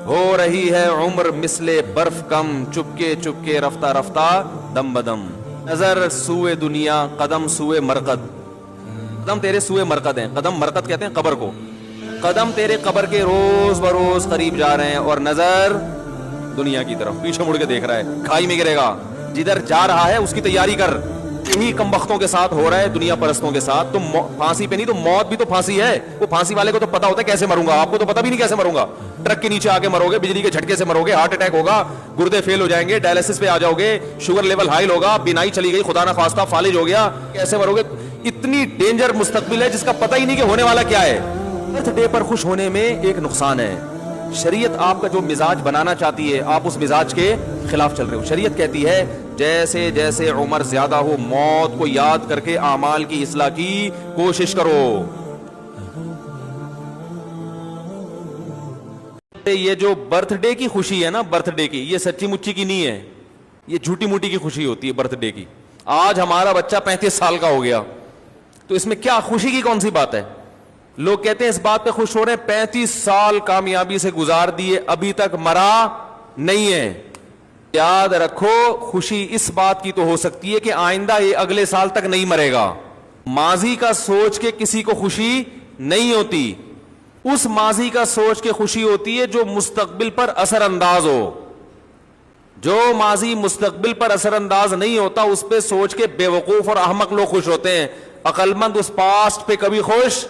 ہو رہی ہے عمر مثل برف کم، چپکے چپکے رفتہ رفتہ دم بدم، نظر سوئے دنیا قدم سوئے مرقد، قدم تیرے سوئے مرقد ہیں، قدم مرقد کہتے ہیں قبر کو، قدم تیرے قبر کے روز بروز قریب جا رہے ہیں، اور نظر دنیا کی طرف پیچھے مڑ کے دیکھ رہا ہے، کھائی میں گرے گا، جدھر جا رہا ہے اس کی تیاری کر۔ یہی کم بختوں کے ساتھ ہو رہا ہے، دنیا پرستوں کے ساتھ۔ تو پھانسی پہ نہیں تو موت بھی تو پھانسی ہے، وہ پھانسی والے کو تو پتا ہوتا ہے کیسے مروں گا، آپ کو تو پتا بھی نہیں کیسے مروں گا، ٹرک کے نیچے آ کے مرو گے، بجلی کے جھٹکے سے مرو گے، ہارٹ اٹیک ہوگا، گردے فیل ہو جائیں گے، ڈائلسس پہ آ جاؤ گے، شوگر لیول ہائی ہوگا، بینائی چلی گئی، خدا نہ خواستہ فالج ہو گیا، کیسے مرو گے؟ اتنی ڈینجر مستقبل ہے جس کا پتہ ہی نہیں کہ ہونے والا کیا ہے۔ برتھ ڈے پر خوش ہونے میں ایک نقصان ہے، شریعت آپ کا جو مزاج بنانا چاہتی ہے آپ اس مزاج کے خلاف چل رہے ہو۔ شریعت کہتی ہے جیسے جیسے عمر زیادہ ہو موت کو یاد کر کے اعمال کی اصلاح کی کوشش کرو۔ یہ جو برتھ ڈے کی خوشی ہے نا، برتھ ڈے کی، یہ سچی مچی کی نہیں ہے، یہ جھوٹی موٹی کی خوشی ہوتی ہے برتھ ڈے کی۔ آج ہمارا بچہ 35 سال کا ہو گیا تو اس میں کیا خوشی کی کون سی بات ہے؟ لوگ کہتے ہیں اس بات پہ خوش ہو رہے ہیں 35 سال کامیابی سے گزار دیے، ابھی تک مرا نہیں ہے۔ یاد رکھو خوشی اس بات کی تو ہو سکتی ہے کہ آئندہ یہ اگلے سال تک نہیں مرے گا۔ ماضی کا سوچ کے کسی کو خوشی نہیں ہوتی، اس ماضی کا سوچ کے خوشی ہوتی ہے جو مستقبل پر اثر انداز ہو۔ جو ماضی مستقبل پر اثر انداز نہیں ہوتا اس پہ سوچ کے بے وقوف اور احمق لوگ خوش ہوتے ہیں، عقل مند اس پاسٹ پہ کبھی خوش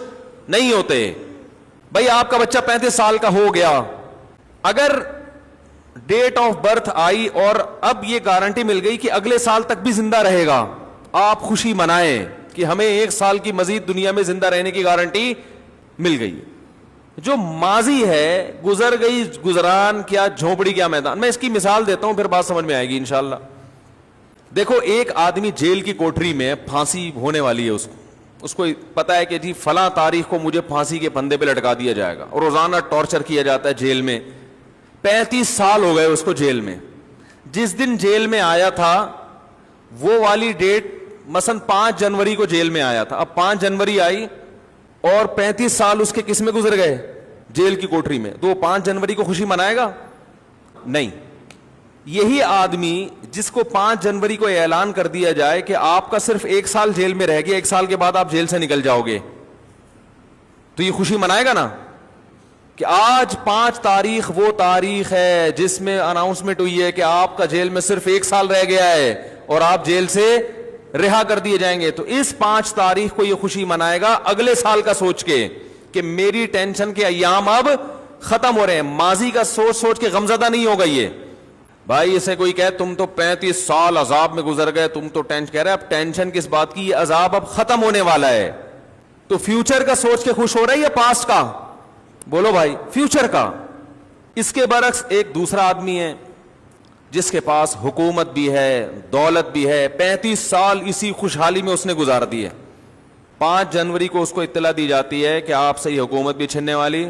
نہیں ہوتے۔ بھائی آپ کا بچہ 35 سال کا ہو گیا، اگر ڈیٹ آف برتھ آئی اور اب یہ گارنٹی مل گئی کہ اگلے سال تک بھی زندہ رہے گا، آپ خوشی منائیں کہ ہمیں 1 سال کی مزید دنیا میں زندہ رہنے کی گارنٹی مل گئی۔ جو ماضی ہے گزر گئی، گزران کیا جھونپڑی کیا میدان۔ میں اس کی مثال دیتا ہوں پھر بات سمجھ میں آئے گی انشاءاللہ۔ دیکھو ایک آدمی جیل کی کوٹری میں، پھانسی ہونے والی ہے، اس کو پتا ہے کہ جی فلاں تاریخ کو مجھے پھانسی کے پھندے پہ لٹکا دیا جائے گا، اور روزانہ ٹارچر کیا جاتا ہے جیل میں۔ 35 سال ہو گئے اس کو جیل میں۔ جس دن جیل میں آیا تھا وہ والی ڈیٹ مثلا 5 جنوری کو جیل میں آیا تھا، اب 5 جنوری آئی اور 35 سال اس کے کس میں گزر گئے؟ جیل کی کوٹری میں۔ تو وہ 5 جنوری کو خوشی منائے گا؟ نہیں۔ یہی آدمی جس کو 5 جنوری کو اعلان کر دیا جائے کہ آپ کا صرف 1 سال جیل میں رہ گیا، 1 سال کے بعد آپ جیل سے نکل جاؤ گے، تو یہ خوشی منائے گا نا کہ آج 5 تاریخ وہ تاریخ ہے جس میں اناؤنسمنٹ ہوئی ہے کہ آپ کا جیل میں صرف 1 سال رہ گیا ہے اور آپ جیل سے رہا کر دیے جائیں گے۔ تو اس 5 تاریخ کو یہ خوشی منائے گا اگلے سال کا سوچ کے کہ میری ٹینشن کے ایام اب ختم ہو رہے ہیں۔ ماضی کا سوچ سوچ کے غمزدہ نہیں ہوگا یہ۔ بھائی اسے کوئی کہے تم تو 35 سال عذاب میں گزر گئے، تم تو ٹینشن، کہہ رہے اب ٹینشن کس بات کی، یہ عذاب اب ختم ہونے والا ہے۔ تو فیوچر کا سوچ کے خوش ہو رہا ہے یا پاسٹ کا؟ بولو بھائی، فیوچر کا۔ اس کے برعکس ایک دوسرا آدمی ہے جس کے پاس حکومت بھی ہے، دولت بھی ہے، 35 سال اسی خوشحالی میں اس نے گزار دیے۔ 5 جنوری کو اس کو اطلاع دی جاتی ہے کہ آپ سے یہ حکومت بھی چھننے والی،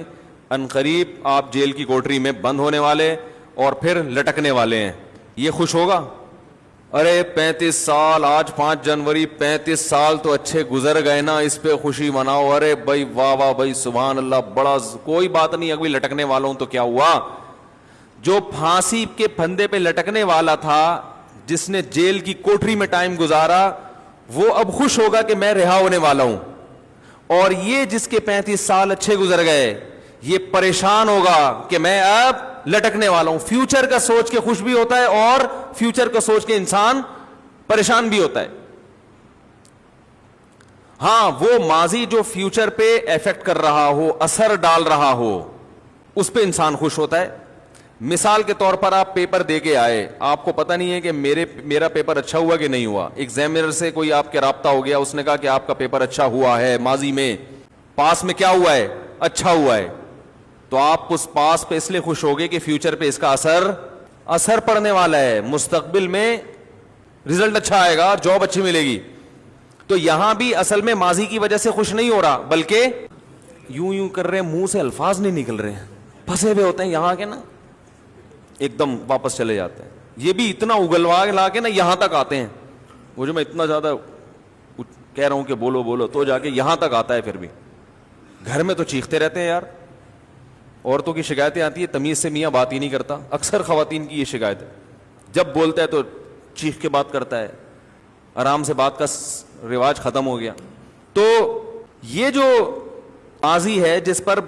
عنقریب آپ جیل کی کوٹری میں بند ہونے والے اور پھر لٹکنے والے ہیں۔ یہ خوش ہوگا؟ ارے 35 سال، آج 5 جنوری، 35 سال تو اچھے گزر گئے نا، اس پہ خوشی مناؤ، ارے بھائی واہ واہ بھائی سبحان اللہ، بڑا کوئی بات نہیں، ابھی لٹکنے والوں تو کیا ہوا؟ جو پھانسی کے پھندے پہ لٹکنے والا تھا، جس نے جیل کی کوٹری میں ٹائم گزارا، وہ اب خوش ہوگا کہ میں رہا ہونے والا ہوں، اور یہ جس کے 35 سال اچھے گزر گئے یہ پریشان ہوگا کہ میں اب لٹکنے والا ہوں۔ فیوچر کا سوچ کے خوش بھی ہوتا ہے اور فیوچر کا سوچ کے انسان پریشان بھی ہوتا ہے۔ ہاں وہ ماضی جو فیوچر پہ ایفیکٹ کر رہا ہو، اثر ڈال رہا ہو، اس پہ انسان خوش ہوتا ہے۔ مثال کے طور پر آپ پیپر دے کے آئے، آپ کو پتہ نہیں ہے کہ میرا پیپر اچھا ہوا کہ نہیں ہوا، ایگزامینر سے کوئی آپ کے رابطہ ہو گیا، اس نے کہا کہ آپ کا پیپر اچھا ہوا ہے، ماضی میں پاس میں کیا ہوا ہے؟ اچھا ہوا ہے۔ تو آپ اس پاس پہ اس لیے خوش ہوگے کہ فیوچر پہ اس کا اثر پڑنے والا ہے، مستقبل میں رزلٹ اچھا آئے گا، جاب اچھی ملے گی۔ تو یہاں بھی اصل میں ماضی کی وجہ سے خوش نہیں ہو رہا، بلکہ یوں کر رہے ہیں، منہ سے الفاظ نہیں نکل رہے ہیں، پھنسے ہوئے ہوتے ہیں یہاں کے نا، ایک دم واپس چلے جاتے ہیں۔ یہ بھی اتنا اگلوا لا کے نا یہاں تک آتے ہیں، وہ جو میں اتنا زیادہ کہہ رہا ہوں کہ بولو بولو، تو جا کے یہاں تک آتا ہے، پھر بھی گھر میں تو چیختے رہتے ہیں یار۔ عورتوں کی شکایتیں آتی ہے تمیز سے میاں بات ہی نہیں کرتا. اکثر خواتین کی یہ شکایت ہے, جب بولتا ہے تو چیخ کے بات کرتا ہے, آرام سے بات کا رواج ختم ہو گیا. تو یہ جو ماضی ہے جس پر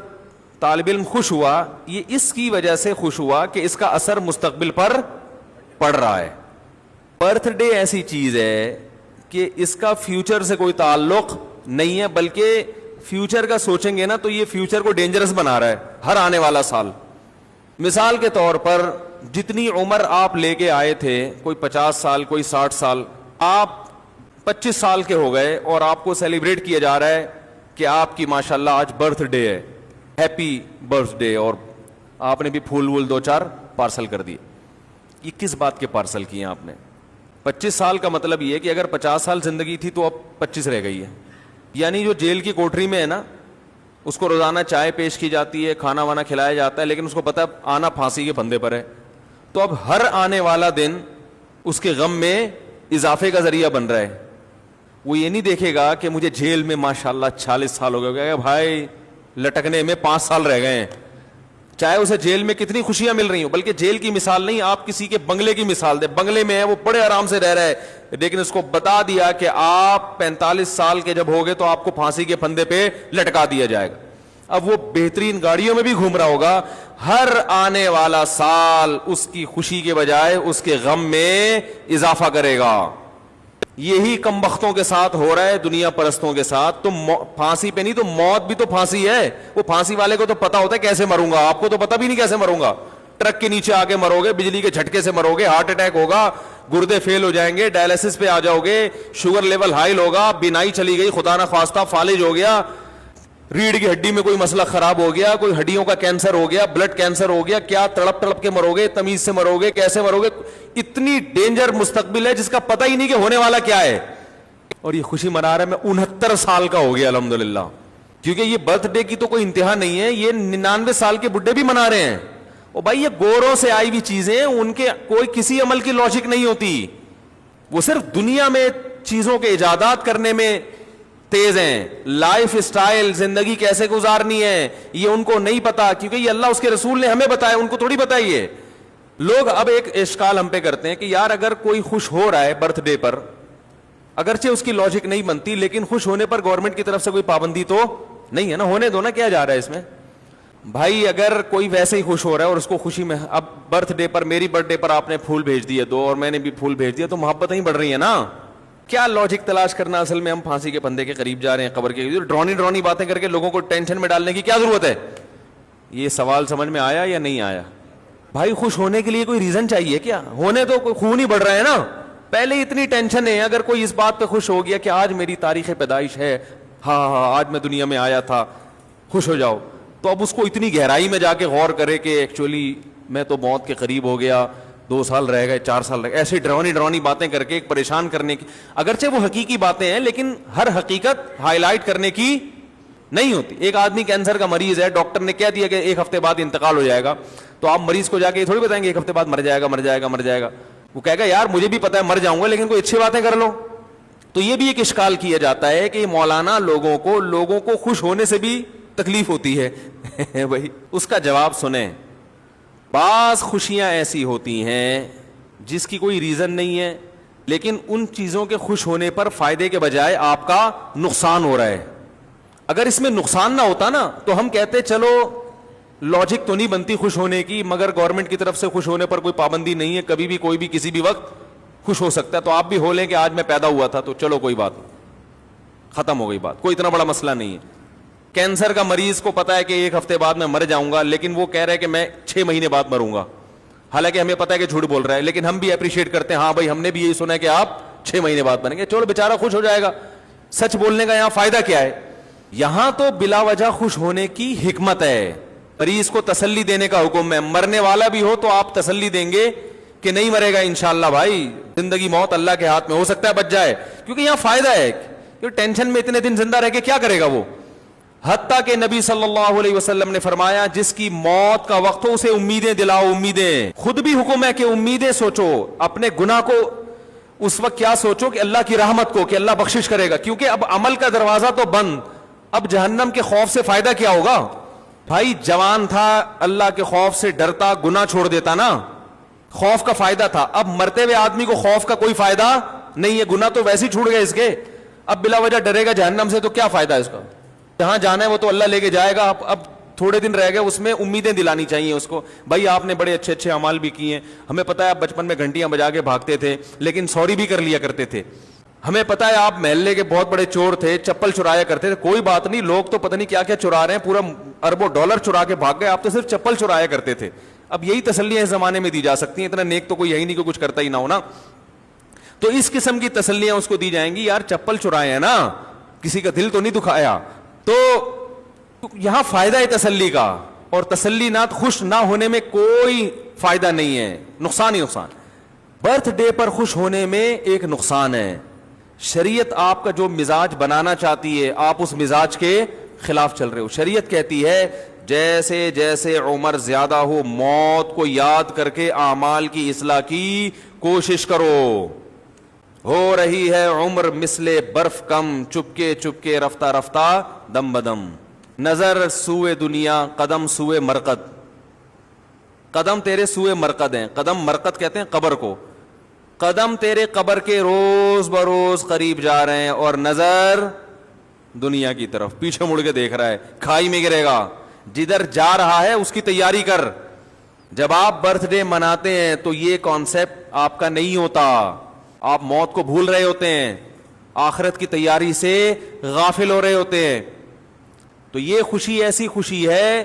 طالب علم خوش ہوا, یہ اس کی وجہ سے خوش ہوا کہ اس کا اثر مستقبل پر پڑ رہا ہے. برتھ ڈے ایسی چیز ہے کہ اس کا فیوچر سے کوئی تعلق نہیں ہے, بلکہ فیوچر کا سوچیں گے نا تو یہ فیوچر کو ڈینجرس بنا رہا ہے ہر آنے والا سال. مثال کے طور پر جتنی عمر آپ لے کے آئے تھے, کوئی 50 سال کوئی 60 سال, آپ 25 سال کے ہو گئے اور آپ کو سیلیبریٹ کیا جا رہا ہے کہ آپ کی ماشاءاللہ آج برتھ ڈے ہے, ہیپی برتھ ڈے, اور آپ نے بھی پھول وول 2-4 پارسل کر دیے. یہ کس بات کے پارسل کیے ہیں آپ نے؟ 25 سال کا مطلب یہ ہے کہ اگر 50 سال زندگی تھی تو اب 25 رہ گئی ہے. یعنی جو جیل کی کوٹری میں ہے نا, اس کو روزانہ چائے پیش کی جاتی ہے, کھانا وانا کھلایا جاتا ہے, لیکن اس کو پتہ ہے آنا پھانسی کے پھندے پر ہے, تو اب ہر آنے والا دن اس کے غم میں اضافے کا ذریعہ بن رہا ہے. وہ یہ نہیں دیکھے گا کہ مجھے جیل میں ماشاءاللہ 40 سال ہو گئے, بھائی لٹکنے میں 5 سال رہ گئے ہیں, چاہے اسے جیل میں کتنی خوشیاں مل رہی ہوں. بلکہ جیل کی مثال نہیں, آپ کسی کے بنگلے کی مثال دیں, بنگلے میں ہے وہ بڑے آرام سے رہ رہا ہے, لیکن اس کو بتا دیا کہ آپ 45 سال کے جب ہوگے تو آپ کو پھانسی کے پھندے پہ لٹکا دیا جائے گا. اب وہ بہترین گاڑیوں میں بھی گھوم رہا ہوگا, ہر آنے والا سال اس کی خوشی کے بجائے اس کے غم میں اضافہ کرے گا. یہی کم بختوں کے ساتھ ہو رہا ہے, دنیا پرستوں کے ساتھ. تو پھانسی پہ نہیں تو موت بھی تو پھانسی ہے. وہ پھانسی والے کو تو پتا ہوتا ہے کیسے مروں گا, آپ کو تو پتا بھی نہیں کیسے مروں گا. ٹرک کے نیچے آ کے مرو گے, بجلی کے جھٹکے سے مرو گے, ہارٹ اٹیک ہوگا, گردے فیل ہو جائیں گے, ڈائلسس پہ آ جاؤ گے, شوگر لیول ہائی ہوگا, بینائی چلی گئی, خدا نہ خواستہ فالج ہو گیا, ریڑھ کی ہڈی میں کوئی مسئلہ خراب ہو گیا, کوئی ہڈیوں کا کینسر ہو گیا, بلڈ کینسر ہو گیا, کیا تڑپ تڑپ کے مرو گے, تمیز سے مرو گے, کیسے مرو گے. اتنی ڈینجر مستقبل ہے جس کا پتہ ہی نہیں کہ ہونے والا کیا ہے. اور یہ خوشی منا رہا ہے, میں 69 سال کا ہو گیا الحمدللہ, کیونکہ یہ برتھ ڈے کی تو کوئی انتہا نہیں ہے, یہ 99 سال کے بڈھے بھی منا رہے ہیں. اور بھائی یہ گوروں سے آئی ہوئی چیزیں, ان کے کوئی کسی عمل کی لاجک نہیں ہوتی, وہ صرف دنیا میں چیزوں کے ایجادات کرنے میں تیز ہیں. لائف سٹائل, زندگی کیسے گزارنی ہے, یہ ان کو نہیں پتا, کیونکہ یہ اللہ اس کے رسول نے ہمیں بتایا, ان کو تھوڑی بتائیے. لوگ اب ایک اشکال ہم پہ کرتے ہیں کہ یار اگر کوئی خوش ہو رہا ہے برتھ ڈے پر, اگرچہ اس کی لاجک نہیں بنتی, لیکن خوش ہونے پر گورنمنٹ کی طرف سے کوئی پابندی تو نہیں ہے نا, ہونے دو نا, کیا جا رہا ہے اس میں. بھائی اگر کوئی ویسے ہی خوش ہو رہا ہے اور اس کو خوشی میں, اب برتھ ڈے پر, میری برتھ ڈے پر آپ نے پھول بھیج دیے 2 اور میں نے بھی پھول بھیج دیا, تو محبت نہیں بڑھ رہی ہے نا. کیا لاجک تلاش کرنا, اصل میں ہم پھانسی کے پھندے کے قریب جا رہے ہیں, قبر کے ڈرونی باتیں کر کے لوگوں کو ٹینشن میں ڈالنے کی کیا ضرورت ہے. یہ سوال سمجھ میں آیا یا نہیں آیا؟ بھائی خوش ہونے کے لیے کوئی ریزن چاہیے کیا؟ ہونے تو کوئی خون ہی بڑھ رہا ہے نا, پہلے اتنی ٹینشن ہے. اگر کوئی اس بات پہ خوش ہو گیا کہ آج میری تاریخ پیدائش ہے, ہاں آج میں دنیا میں آیا تھا, خوش ہو جاؤ, تو اب اس کو اتنی گہرائی میں جا کے غور کرے کہ ایکچولی میں تو موت کے قریب ہو گیا, 2 سال رہ گئے, 4 سال رہ گئے, ایسی ڈرونی باتیں کر کے ایک پریشان کرنے کی, اگرچہ وہ حقیقی باتیں ہیں لیکن ہر حقیقت ہائی لائٹ کرنے کی نہیں ہوتی. ایک آدمی کینسر کا مریض ہے, ڈاکٹر نے کہہ دیا کہ 1 ہفتے بعد انتقال ہو جائے گا, تو آپ مریض کو جا کے یہ تھوڑی بتائیں گے 1 ہفتے بعد مر جائے گا. وہ کہے گا یار مجھے بھی پتا ہے مر جاؤں گا, لیکن کوئی اچھی باتیں کر لو. تو یہ بھی ایک اشکال کیا جاتا ہے کہ مولانا لوگوں کو خوش ہونے سے بھی تکلیف ہوتی ہے. بھائی اس کا جواب سنیں. بعض خوشیاں ایسی ہوتی ہیں جس کی کوئی ریزن نہیں ہے, لیکن ان چیزوں کے خوش ہونے پر فائدے کے بجائے آپ کا نقصان ہو رہا ہے. اگر اس میں نقصان نہ ہوتا نا تو ہم کہتے چلو لاجک تو نہیں بنتی خوش ہونے کی, مگر گورنمنٹ کی طرف سے خوش ہونے پر کوئی پابندی نہیں ہے, کبھی بھی کوئی بھی کسی بھی وقت خوش ہو سکتا ہے. تو آپ بھی ہو لیں کہ آج میں پیدا ہوا تھا, تو چلو کوئی بات نہیں, ختم ہو گئی بات, کوئی اتنا بڑا مسئلہ نہیں ہے. کینسر کا مریض کو پتا ہے کہ 1 ہفتے بعد میں مر جاؤں گا, لیکن وہ کہہ رہا ہے کہ میں 6 مہینے بعد مروں گا, حالانکہ ہمیں پتا ہے کہ جھوٹ بول رہا ہے, لیکن ہم بھی اپریشیٹ کرتے ہیں, ہاں بھائی ہم نے بھی یہی سنا ہے کہ آپ 6 مہینے بعد مریں گے, چلو بیچارہ خوش ہو جائے گا. سچ بولنے کا یہاں فائدہ کیا ہے؟ یہاں تو بلا وجہ خوش ہونے کی حکمت ہے. مریض کو تسلی دینے کا حکم ہے, مرنے والا بھی ہو تو آپ تسلی دیں گے کہ نہیں مرے گا انشاءاللہ, بھائی زندگی موت اللہ کے ہاتھ میں, ہو سکتا ہے بچ جائے, کیونکہ یہاں فائدہ ہے. کہ ٹینشن میں اتنے دن زندہ رہ کے کیا کرے گا وہ. حتیٰ کہ نبی صلی اللہ علیہ وسلم نے فرمایا جس کی موت کا وقت ہو اسے امیدیں دلاؤ, امیدیں. خود بھی حکم ہے کہ امیدیں سوچو, اپنے گناہ کو اس وقت کیا سوچو کہ اللہ کی رحمت کو, کہ اللہ بخشش کرے گا, کیونکہ اب عمل کا دروازہ تو بند, اب جہنم کے خوف سے فائدہ کیا ہوگا. بھائی جوان تھا, اللہ کے خوف سے ڈرتا, گناہ چھوڑ دیتا نا, خوف کا فائدہ تھا. اب مرتے ہوئے آدمی کو خوف کا کوئی فائدہ نہیں ہے, گناہ تو ویسے ہی چھوٹ گئے اس کے. اب بلا وجہ ڈرے گا جہنم سے تو کیا فائدہ ہے اس کا؟ جہاں جانا ہے وہ تو اللہ لے کے جائے گا. اب تھوڑے دن رہ گئے, اس میں امیدیں دلانی چاہیے اس کو. بھائی آپ نے بڑے اچھے اچھے اعمال بھی کیے ہیں, ہمیں پتا ہے آپ بچپن میں گھنٹیاں بجا کے بھاگتے تھے لیکن سوری بھی کر لیا کرتے تھے. ہمیں پتا ہے آپ محلے کے بہت بڑے چور تھے, چپل چرایا کرتے تھے. کوئی بات نہیں, لوگ تو پتہ نہیں کیا کیا چرا رہے ہیں, پورا اربوں ڈالر چرا کے بھاگ گئے, آپ تو صرف چپل چرایا کرتے تھے. اب یہی تسلیاں اس زمانے میں دی جا سکتی ہیں, اتنا نیک تو کوئی یہی نہیں کہ کچھ کرتا ہی نہ ہونا. تو اس قسم کی تسلیاں اس کو دی جائیں گی, یار چپل چرائے ہیں نا, کسی کا دل تو نہیں دکھایا. تو یہاں فائدہ ہے تسلی کا, اور تسلی نہ خوش نہ ہونے میں کوئی فائدہ نہیں ہے, نقصان ہی نقصان. برتھ ڈے پر خوش ہونے میں ایک نقصان ہے. شریعت آپ کا جو مزاج بنانا چاہتی ہے آپ اس مزاج کے خلاف چل رہے ہو. شریعت کہتی ہے جیسے جیسے عمر زیادہ ہو موت کو یاد کر کے اعمال کی اصلاح کی کوشش کرو. ہو رہی ہے عمر مثل برف کم, چپکے چپکے رفتہ رفتہ دم بدم. نظر سوئے دنیا, قدم سوئے مرقد. قدم تیرے سوئے مرقد ہیں, قدم مرقد کہتے ہیں قبر کو. قدم تیرے قبر کے روز بروز قریب جا رہے ہیں, اور نظر دنیا کی طرف, پیچھے مڑ کے دیکھ رہا ہے, کھائی میں گرے گا. جدھر جا رہا ہے اس کی تیاری کر. جب آپ برتھ ڈے مناتے ہیں تو یہ کانسیپٹ آپ کا نہیں ہوتا, آپ موت کو بھول رہے ہوتے ہیں, آخرت کی تیاری سے غافل ہو رہے ہوتے ہیں. تو یہ خوشی ایسی خوشی ہے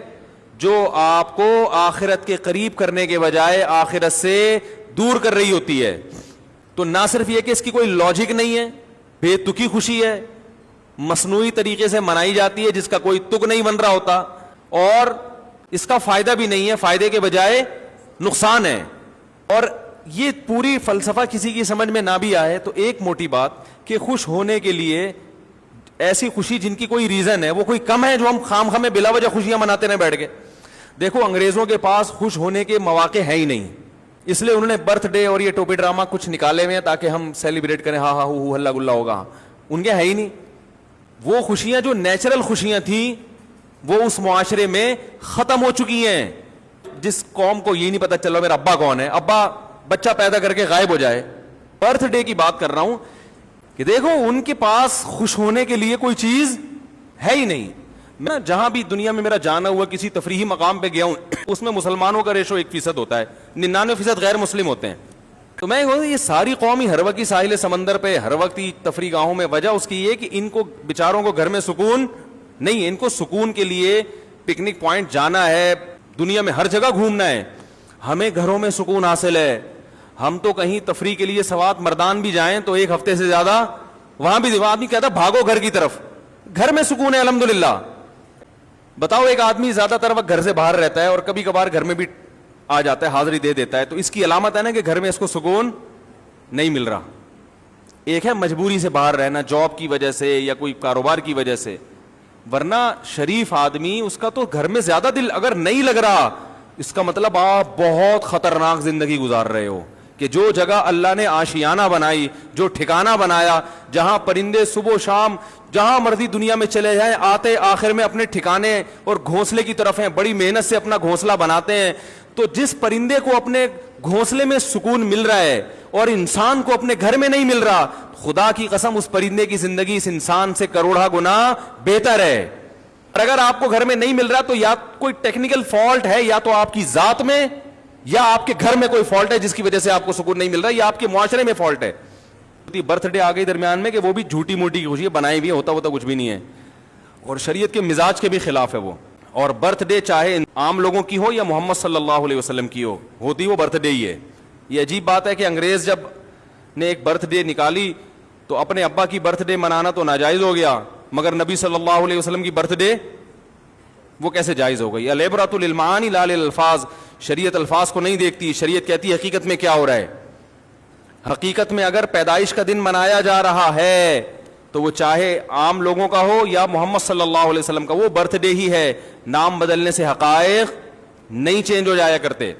جو آپ کو آخرت کے قریب کرنے کے بجائے آخرت سے دور کر رہی ہوتی ہے. تو نہ صرف یہ کہ اس کی کوئی لاجک نہیں ہے, بے تکی خوشی ہے, مصنوعی طریقے سے منائی جاتی ہے جس کا کوئی تک نہیں بن رہا ہوتا, اور اس کا فائدہ بھی نہیں ہے, فائدے کے بجائے نقصان ہے. اور یہ پوری فلسفہ کسی کی سمجھ میں نہ بھی آئے تو ایک موٹی بات کہ خوش ہونے کے لیے ایسی خوشی جن کی کوئی ریزن ہے وہ کوئی کم ہے جو ہم خام خامے بلا وجہ خوشیاں مناتے رہے بیٹھ کے. دیکھو انگریزوں کے پاس خوش ہونے کے مواقع ہے ہی نہیں, اس لیے انہوں نے برتھ ڈے اور یہ ٹوپی ڈرامہ کچھ نکالے ہوئے ہیں تاکہ ہم سیلیبریٹ کریں, ہاں ہاں ہو ہلا گلا ہوگا. ان کے ہے ہی نہیں. وہ خوشیاں جو نیچرل خوشیاں تھیں وہ اس معاشرے میں ختم ہو چکی ہیں. جس قوم کو یہ نہیں پتا چلا میرا ابا کون ہے, ابا بچہ پیدا کر کے غائب ہو جائے. برتھ ڈے کی بات کر رہا ہوں کہ دیکھو ان کے پاس خوش ہونے کے لیے کوئی چیز ہے ہی نہیں. میں جہاں بھی دنیا میں میرا جانا ہوا کسی تفریحی مقام پہ گیا ہوں, اس میں مسلمانوں کا ریشو 1% ہوتا ہے, 99% غیر مسلم ہوتے ہیں. تو میں یہ ساری قومی ہر وقت ساحل سمندر پہ ہر وقت تفریح گاہوں میں, وجہ اس کی یہ کہ ان کو بیچاروں کو گھر میں سکون نہیں ہے. ان کو سکون کے لیے پکنک پوائنٹ جانا ہے, دنیا میں ہر جگہ گھومنا ہے. ہمیں گھروں میں سکون حاصل ہے. ہم تو کہیں تفریح کے لیے سوات مردان بھی جائیں تو ایک ہفتے سے زیادہ وہاں بھی آدمی کہتا بھاگو گھر کی طرف. گھر میں سکون ہے الحمدللہ. بتاؤ ایک آدمی زیادہ تر وقت گھر سے باہر رہتا ہے اور کبھی کبھار گھر میں بھی آ جاتا ہے, حاضری دے دیتا ہے, تو اس کی علامت ہے نا کہ گھر میں اس کو سکون نہیں مل رہا. ایک ہے مجبوری سے باہر رہنا, جاب کی وجہ سے یا کوئی کاروبار کی وجہ سے, ورنہ شریف آدمی اس کا تو گھر میں زیادہ دل اگر نہیں لگ رہا اس کا مطلب آپ بہت خطرناک زندگی گزار رہے ہو. کہ جو جگہ اللہ نے آشیانہ بنائی, جو ٹھکانہ بنایا, جہاں پرندے صبح و شام جہاں مرضی دنیا میں چلے جائیں آتے آخر میں اپنے ٹھکانے اور گھونسلے کی طرف ہیں, بڑی محنت سے اپنا گھونسلہ بناتے ہیں. تو جس پرندے کو اپنے گھونسلے میں سکون مل رہا ہے اور انسان کو اپنے گھر میں نہیں مل رہا, خدا کی قسم اس پرندے کی زندگی اس انسان سے کروڑا گنا بہتر ہے. اور اگر آپ کو گھر میں نہیں مل رہا تو یا کوئی ٹیکنیکل فالٹ ہے, یا تو آپ کی ذات میں یا آپ کے گھر میں کوئی فالٹ ہے جس کی وجہ سے آپ کو سکون نہیں مل رہا, یا آپ کے معاشرے میں فالٹ ہے. برتھ ڈے آ گئی درمیان میں کہ وہ بھی جھوٹی موٹی کی خوشی بنائی ہوئی ہوتا کچھ بھی نہیں ہے, اور شریعت کے مزاج کے بھی خلاف ہے وہ. اور برتھ ڈے چاہے عام لوگوں کی ہو یا محمد صلی اللہ علیہ وسلم کی ہو, ہوتی وہ برتھ ڈے ہی ہے. یہ عجیب بات ہے کہ انگریز جب نے ایک برتھ ڈے نکالی تو اپنے ابا کی برتھ ڈے منانا تو ناجائز ہو گیا, مگر نبی صلی اللہ علیہ وسلم کی برتھ ڈے وہ کیسے جائز ہو گئی؟ العبرۃ للمعانی لا للالفاظ. شریعت الفاظ کو نہیں دیکھتی, شریعت کہتی ہے حقیقت میں کیا ہو رہا ہے. حقیقت میں اگر پیدائش کا دن منایا جا رہا ہے تو وہ چاہے عام لوگوں کا ہو یا محمد صلی اللہ علیہ وسلم کا, وہ برتھ ڈے ہی ہے. نام بدلنے سے حقائق نہیں چینج ہو جایا کرتے.